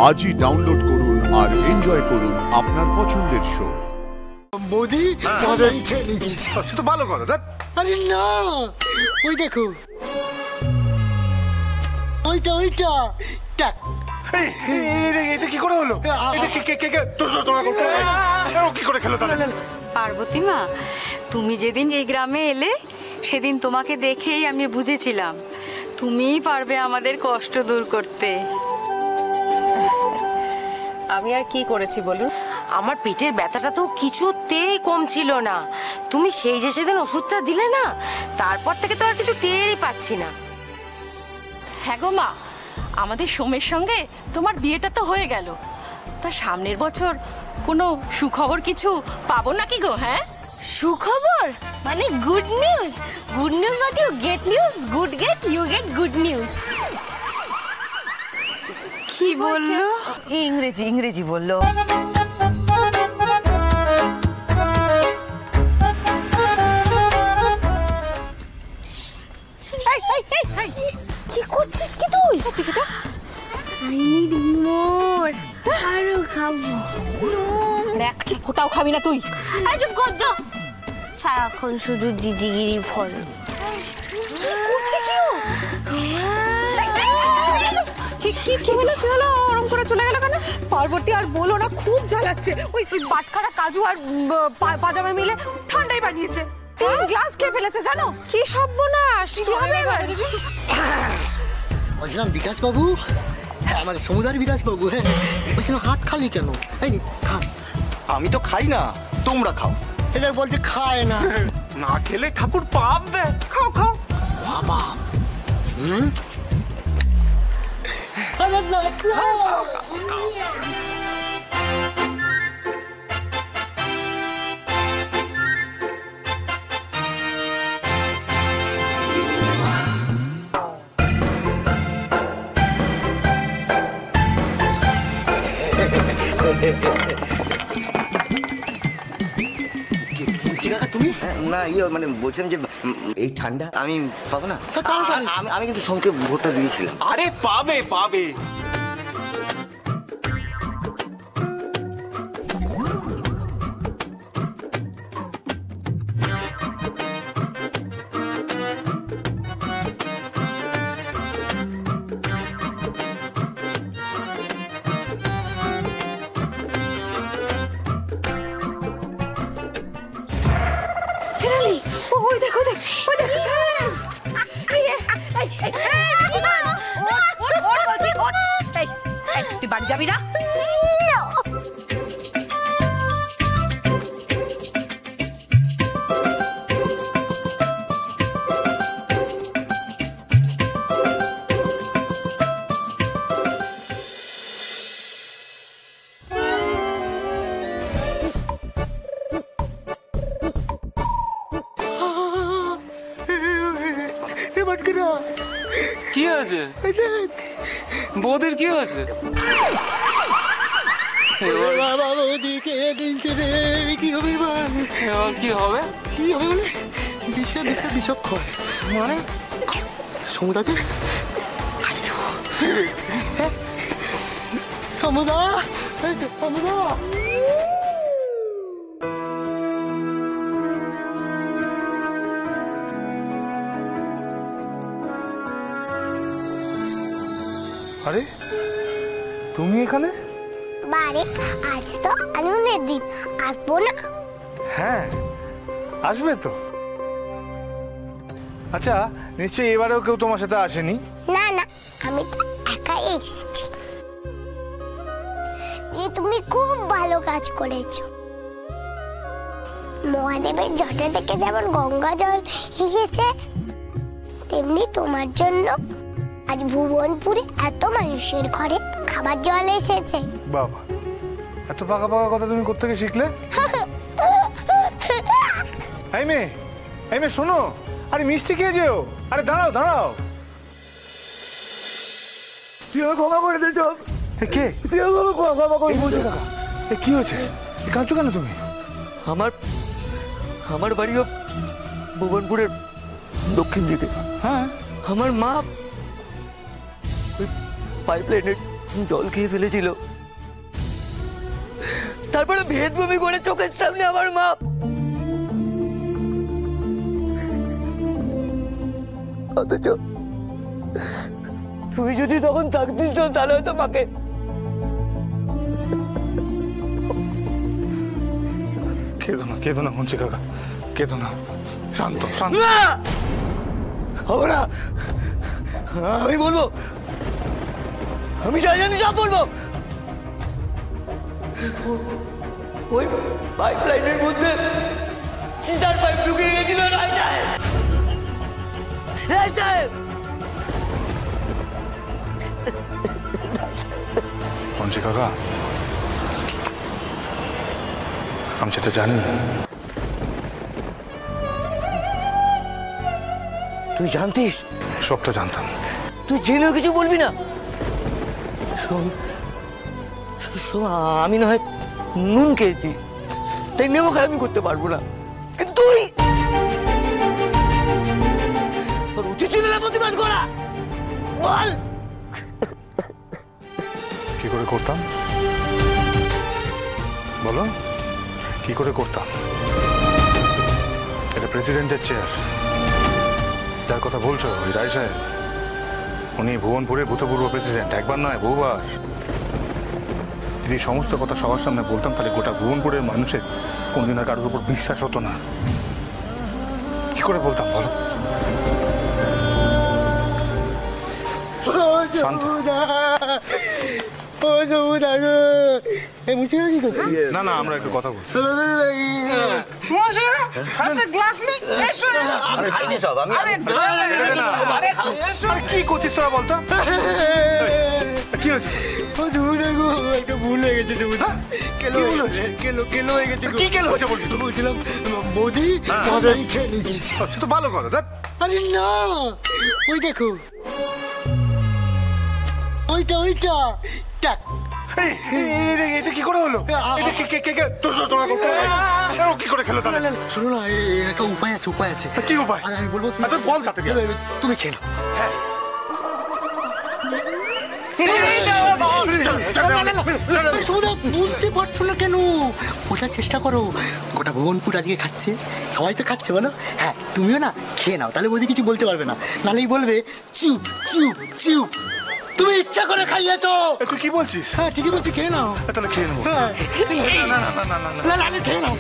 আজই ডাউনলোড করুন আর এনজয় করুন আপনার পছন্দের শো। মোদি তোমাদের খেয়ে নিচ্ছি। তো ভালো করো। আরে না, ওই দেখো, ওইটা ওইটা এটা কি করে হলো? কি করে খেলো? পার্বতী মা, তুমি যেদিন এই গ্রামে এলে সেদিন তোমাকে দেখেই আমি বুঝেছিলাম তুমিই পারবে আমাদের কষ্ট দূর করতে। আমি আর কি করেছি বলুন? আমার পেটের ব্যথাটা তো কিছুতেই কম ছিল না। তুমি সেই যে সেদিন ওষুধটা দিলে না, তারপর থেকে তো আর কিছু টেরই পাচ্ছি না। হ্যাঁ গো মা, আমাদের সোমের সঙ্গে তোমার বিয়েটা তো হয়ে গেল, তা সামনের বছর কোনো সুখবর কিছু পাবো নাকি গো? হ্যাঁ, সুখবর মানে good news. Good news not you get news, good get you get good news. কি বললো? ইংরেজি বললো। কি করছিস কি তুই? আই নিড মোর, আরো খাবো। একটা ফোঁটাও খাবি না তুই? চুপ কর তো, সারাক্ষণ শুধু দিদিগিরি ফল। কি হলো ওরম করে চলে গেল কেন? পার্বতী আর বলো না, খুব জ্বালাচ্ছে। ওই বাটখারা কাজু আর পাজামা মিলে ঠান্ডাই বানিয়েছে। 3 গ্লাস খেয়ে ফেলেছে জানো? কি সর্বনাশ! কি হবে এবার? বলছিলাম বিকাশ বাবু, হ্যাঁ আমাদের সমুদ্রের বিকাশ বাবু, হ্যাঁ বলছিলাম হাত খালি কেন? খাও। আমি তো খাই না, তোমরা খাও। এটা বলছে খায় না। না খেলে ঠাকুর পাপ দেয়। খাও খাও বাবা। তুমি না মানে বলছিলাম যে এই ঠান্ডা আমি পাবো না। আমি কিন্তু সোমকে ভোটটা দিয়েছিলাম। আরে পাবে পাবে। ওই দেখো, ওই দেখ। তুই বাড়ি যাবি না? কি হয়েছে বৌদির? কি হয়েছে? কি হবে এবার কি হবে? কি হবে মানে বিষক্ষয় মানে সমুদাকে সমুদা। আরে তুমি এখানে? বারে আজ তো আনন্দের দিন, আসবো না? হ্যাঁ আসবে তো। আচ্ছা নিশ্চয়ই এবারেও কেউ তোমার সাথে আসেনি? না না, আমি তো একাই এসেছি। যে তুমি খুব ভালো কাজ করেছো। মহাদেবের জটা থেকে যেমন গঙ্গা জল এসেছে, তেমনি তোমার জন্য আজ ভুবনপুরে এত মানুষের ঘরে খাবার জল এসেছে। বাবা, এত পাকা পাকা কথা তুমি কোত্থেকে শিখলে? এই মেয়ে শোনো, আরে মিষ্টি খেয়ে যেও। আরে দাঁড়াও। তুই আমাকে ক্ষমা করে দিত। কে? তুই আমাকে ক্ষমা করে বলছো কাকা? কি হয়েছে? কাঁদছো কেন তুমি? আমার বাড়িও ভুবনপুরের দক্ষিণ দিকে। হ্যাঁ, আমার মা ওই পাইপলাইনের জল খেয়ে ফেলেছিল, তারপরে ভেদ বমি করে চোখের সামনে আমার মা। অথচ তুই যদি তখন থাকতিস তো তাহলে হয়তো মাকে। কেঁদো না মুন্সি কাকা, কেঁদো না, শান্ত শান্ত। হবে না, আমি বলবো, আমি যা জানি যা বলবো। ওই পাইপ লাইনের মধ্যে সিজার পাইপ ঢুকিয়ে গেছিল রায় সাহেব। রায় সাহেব, মুন্সি কাকা, আমি সেটা জানি। তুই জানতিস? সবটা জানতাম। তুই জেনেও কিছু বলবি না? শোন, আমি না হয় নুন খেয়েছি, তাই নেমো খারাপই করতে পারবো না, কিন্তু তুই উচিত ছিল না প্রতিবাদ করা। বল কি করে করতাম, বলো কি করে করতাম? এটা প্রেসিডেন্টের চেয়ার, যার কথা বলছো ওই রায় সাহেব, উনি ভুবনপুরের ভূতপূর্ব প্রেসিডেন্ট, একবার নয় বহুবার। যদি সমস্ত কথা সবার সামনে বলতাম তাহলে গোটা ভুবনপুরের মানুষের কোনদিন আর কারোর উপর বিশ্বাস হতো না। কি করে বলতাম বলো? শান্ত। না না, আমরা একটু কথা বলছি। কি করছিস তোরা বলতো? কি হয়েছে? একটা ভুল হয়ে গেছে, কেলো হয়ে গেছে। কি কেলো হয়েছে বলছি? বলছিলাম বৌদি মদারি খেয়ে নিচ্ছি। সে তো ভালো কথা। আরে না, ওই দেখো, ওইটা এটা কি করে হলো? কি করে খেলো তাহলে? শোনো না, একটা উপায় আছে। কি উপায়? আমি বলবো, বল যাতে তুমি খেয়ে নাও। বুঝতে পারছো না কেন? বোঝার চেষ্টা করো। গোটা ভুবনপুর আজকে খাচ্ছে, সবাই তো খাচ্ছে বলো। হ্যাঁ, তুমিও না খেয়ে নাও, তাহলে বৌদি কিছু বলতে পারবে না, নাহলেই বলবে চুপ চুপ চুপ, তুমি ইচ্ছা করে খাইয়েছো। তুই কি বলছিস? হ্যাঁ ঠিকই বলছি, খেয়ে নাও। তাহলে খেয়ে নেবো। হ্যাঁ, না না না না না, খেয়ে নাও।